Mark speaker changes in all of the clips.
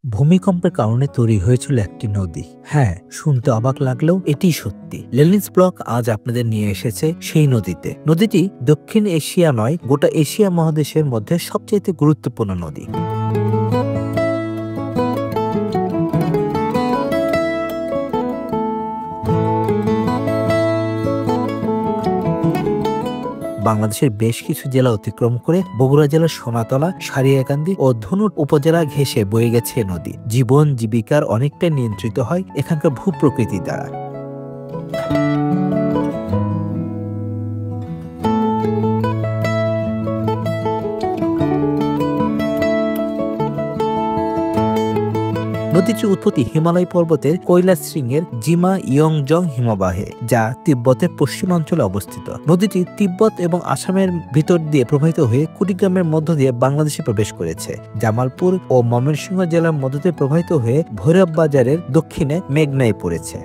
Speaker 1: ভূমিকম্পের কারণে তৈরি হয়েছিল একটি নদী। হ্যাঁ, শুনতে অবাক লাগলেও এটি সত্যি। লেনিনস ব্লগ আজ আপনাদের নিয়ে এসেছে সেই নদীতে। নদীটি দক্ষিণ এশিয়া নয়, গোটা এশিয়া মহাদেশের মধ্যে সবচেয়ে গুরুত্বপূর্ণ নদী। বাংলাদেশের বেশ কিছু জেলা অতিক্রম করে বগুড়া জেলার সোনাতলা, সারিয়াকান্দি ও ধুনট উপজেলা ঘেঁষে বয়ে গেছে নদী। জীবন জীবিকার অনেকটাই নিয়ন্ত্রিত হয় এখানকার ভূপ্রকৃতি দ্বারা। নদীটির উৎপত্তি হিমালয় পর্বতের কৈলাস শৃঙ্গের জিমা ইয়ংজং হিমবাহে, যা তিব্বতের পশ্চিমাঞ্চলে অবস্থিত। নদীটি তিব্বত এবং আসামের ভিতর দিয়ে প্রবাহিত হয়ে কুড়িগ্রামের মধ্য দিয়ে বাংলাদেশে প্রবেশ করেছে। জামালপুর ও ময়মনসিংহ জেলার মধ্য দিয়ে প্রবাহিত হয়ে ভৈরব বাজারের দক্ষিণে মেঘনায় পড়েছে।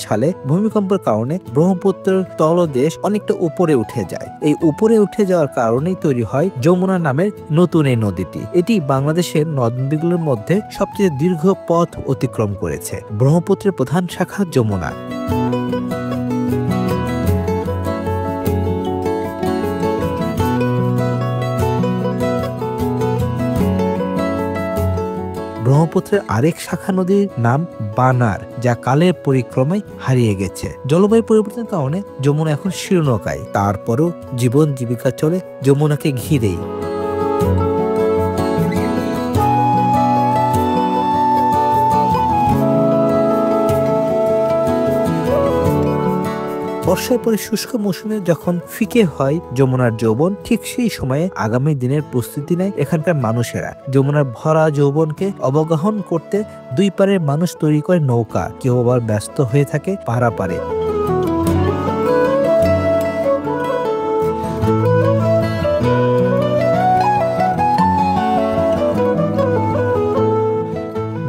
Speaker 1: সালে ভূমিকম্পের কারণে ব্রহ্মপুত্রের তলদেশ অনেকটা উপরে উঠে যায়। এই উপরে উঠে যাওয়ার কারণেই তৈরি হয় যমুনা নামের নতুন এই নদীটি। এটি বাংলাদেশের নদ নদীগুলোর মধ্যে সবচেয়ে দীর্ঘ পথ অতিক্রম করেছে। ব্রহ্মপুত্রের প্রধান শাখা যমুনা। ব্রহ্মপুত্রের আরেক শাখা নদীর নাম বানার, যা কালের পরিক্রমায় হারিয়ে গেছে। জলবায়ু পরিবর্তনের কারণে যমুনা এখন শীর্ণকায়। তারপরও জীবন জীবিকা চলে যমুনাকে ঘিরেই। বর্ষার পরে শুষ্ক মৌসুমে যখন ফিকে হয় যমুনার যৌবন, ঠিক সেই সময়ে আগামী দিনের প্রস্তুতি নেয় এখানকার মানুষেরা। যমুনার ভরা যৌবনকে অবগাহন করতে দুই পারের মানুষ তৈরি করে নৌকা, কেউ আবার ব্যস্ত হয়ে থাকে পারাপারে।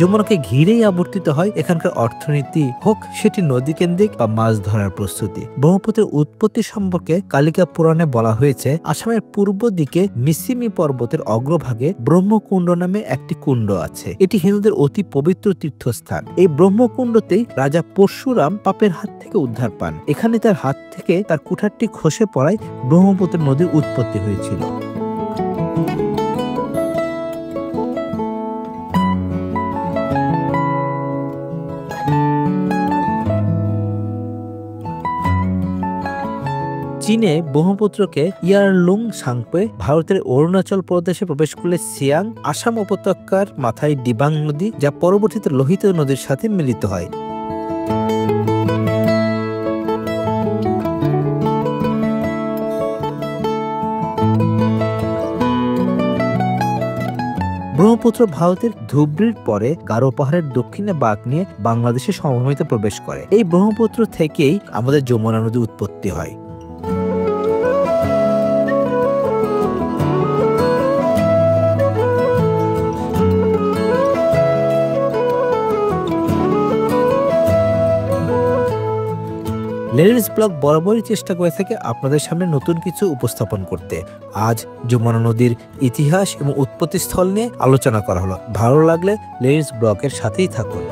Speaker 1: যমুনাকে ঘিরেই আবর্তিত হয় এখানকার অর্থনীতি, হোক সেটি নদী কেন্দ্রিক বা মাছ ধরার প্রস্তুতি। ব্রহ্মপুত্রের উৎপত্তি সম্পর্কে কালিকা পুরাণে বলা হয়েছে, আসামের পূর্ব দিকে মিসিমি পর্বতের অগ্রভাগে ব্রহ্মকুণ্ড নামে একটি কুণ্ড আছে। এটি হিন্দুদের অতি পবিত্র তীর্থস্থান। এই ব্রহ্মকুণ্ডতেই রাজা পরশুরাম পাপের হাত থেকে উদ্ধার পান। এখানে তার হাত থেকে তার কুঠারটি খসে পড়ায় ব্রহ্মপুত্র নদীর উৎপত্তি হয়েছিল। চীনে ব্রহ্মপুত্রকে ইয়ারলুং সাংপে, ভারতের অরুণাচল প্রদেশে প্রবেশ করলে সিয়াং, আসাম উপত্যকার মাথায় ডিবাং নদী, যা পরবর্তীতে লোহিত নদীর সাথে মিলিত হয়। ব্রহ্মপুত্র ভারতের ধুবড়ির পরে গারো পাহাড়ের দক্ষিণে বাঁক নিয়ে বাংলাদেশে সমভূমিতে প্রবেশ করে। এই ব্রহ্মপুত্র থেকেই আমাদের যমুনা নদী উৎপত্তি হয়। লেনিনস ব্লগ বরাবরই চেষ্টা করে থাকে আপনাদের সামনে নতুন কিছু উপস্থাপন করতে। আজ যমুনা নদীর ইতিহাস এবং উৎপত্তি স্থল নিয়ে আলোচনা করা হলো। ভালো লাগলে লেনিনস ব্লগের সাথেই থাকুন।